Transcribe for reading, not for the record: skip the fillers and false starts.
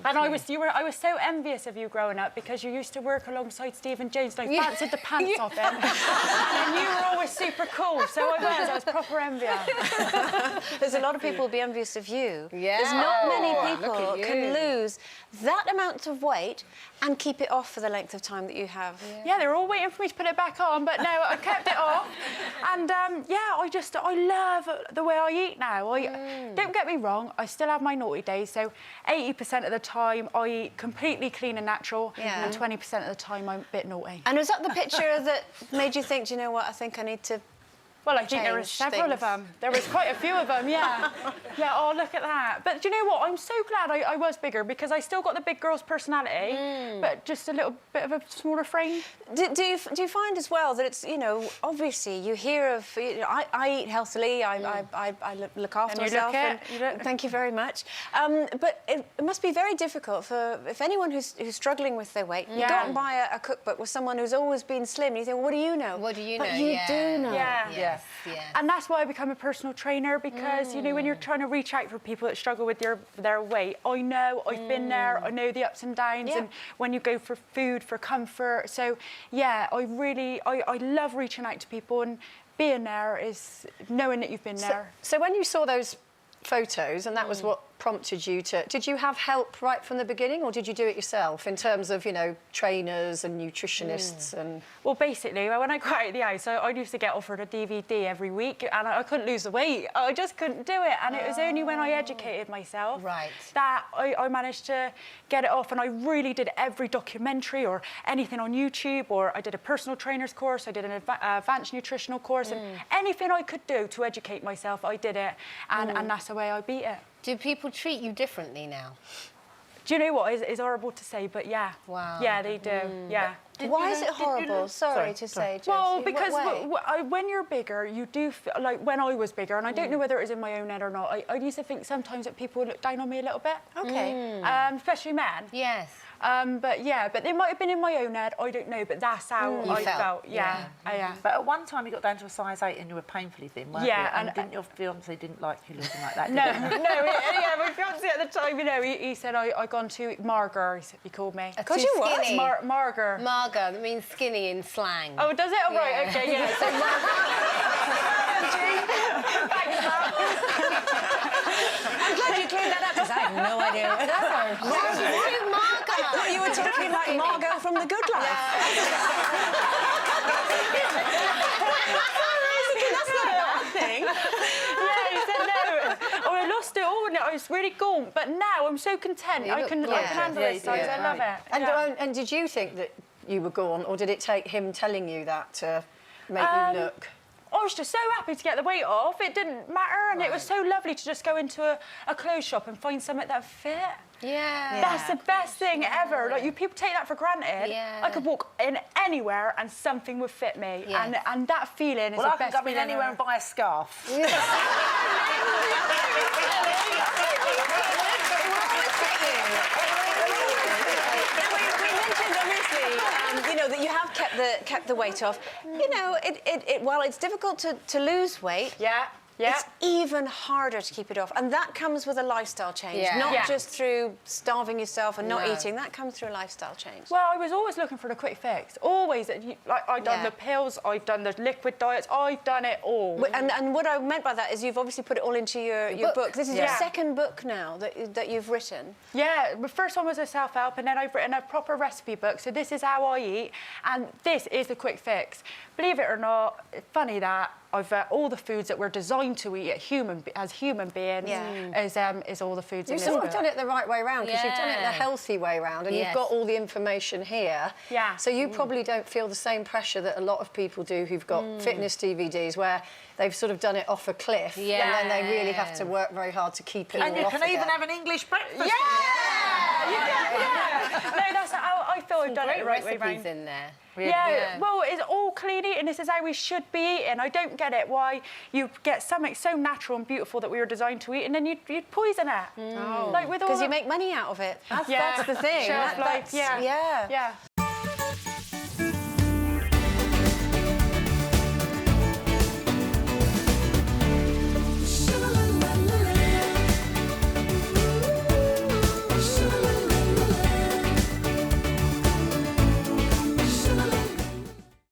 And I was so envious of you growing up because you used to work alongside Stephen James and I fancied the pants off him. And you were always super cool, so I was proper envious. There's a lot of people who'll be envious of you. Yeah. There's not many people can lose that amount of weight and keep it off for the length of time that you have. Yeah, they were all waiting for me to put it back on, but no, I kept it off. And yeah, I love the way I eat now. Don't get me wrong, I still have my naughty days, so 80% of the time I eat completely clean and natural, and 20% of the time I'm a bit naughty. And was that the picture that made you think, do you know what, I think I need to... Well, I think there was several of them. There was quite a few of them, yeah. Yeah, oh, look at that. But do you know what? I'm so glad I was bigger because I still got the big girl's personality, but just a little bit of a smaller frame. Do you find as well that it's, you know, obviously you hear of, you know, I eat healthily, I look after myself. Thank you very much. But it must be very difficult for if anyone who's struggling with their weight, you go out and buy a cookbook with someone who's always been slim, and you think, well, what do you know? What do you know? But you do know. Yeah. Yes. And that's why I become a personal trainer because, you know, when you're trying to reach out for people that struggle with their weight, I know, I've been there, I know the ups and downs, and when you go for food, for comfort. So, yeah, I love reaching out to people, and being there is knowing that you've been there. So when you saw those photos, and that was what prompted you to... Did you have help right from the beginning, or did you do it yourself in terms of, you know, trainers and nutritionists and... Well, basically, when I got out of the house, I used to get offered a DVD every week, and I couldn't lose the weight. I just couldn't do it, and it was only when I educated myself that I managed to get it off, and I really did every documentary or anything on YouTube, or I did a personal trainer's course, I did an advanced nutritional course, and anything I could do to educate myself, I did it, and that's the way I beat it. Do people treat you differently now? Do you know what? It's horrible to say, but yeah. Wow. Yeah, they do, yeah. Why is it horrible? Sorry to say, Josie. Well, because when you're bigger, you do feel, like when I was bigger, and I don't know whether it was in my own head or not, I used to think sometimes that people look down on me a little bit. Okay. Especially men. Yes. But yeah, but it might have been in my own head, I don't know, but that's how I felt. Yeah. But at one time you got down to a size 8 and you were painfully thin, weren't you? And didn't your fiancé didn't like you looking like that, did yeah, my fiancé at the time, you know, he said I'd gone too Margar, he called me. Because you what? Margar. Margar, that means skinny in slang. Oh, does it? Oh, right, okay, yeah. So I'm glad you cleared that up, because I have no idea what that was. Margar? I thought you were talking like Margot from The Good Life. That's not a bad thing. Yeah, he said no. Oh, I lost it all, and I was really gaunt, but now I'm so content. I can handle it, so I love it. And did you think that you were gaunt, or did it take him telling you that to make you look? I was just so happy to get the weight off. It didn't matter, and it was so lovely to just go into a clothes shop and find something that fit. Yeah. That's the best thing ever. Like, people take that for granted. Yeah. I could walk in anywhere and something would fit me. Yes. And that feeling is the best feeling. Well, I can come in anywhere and buy a scarf. You know, that you have kept the weight off. You know, while it's difficult to lose weight, it's even harder to keep it off. And that comes with a lifestyle change, not just through starving yourself and not eating. That comes through a lifestyle change. Well, I was always looking for the quick fix. Always. Like, I've done the pills, I've done the liquid diets, I've done it all. And what I meant by that is you've obviously put it all into your book. This is your second book now that you've written. Yeah, the first one was a self-help, and then I've written a proper recipe book. So this is how I eat, and this is the quick fix. Believe it or not, it's funny that all the foods that we're designed to eat as human beings is all the foods in this book. You've sort of done it the right way round, because you've done it the healthy way round, and you've got all the information here. Yeah. So you probably don't feel the same pressure that a lot of people do who've got fitness DVDs, where they've sort of done it off a cliff, and then they really have to work very hard to keep it all off. And you can even have an English breakfast. No, that's how I feel. I've done it the right way round. in there. Yeah, well, it's all clean eating. This is how we should be eating. I don't get it why you get something so natural and beautiful that we were designed to eat, and then you'd poison it. Because you make money out of it. That's the thing. Yeah.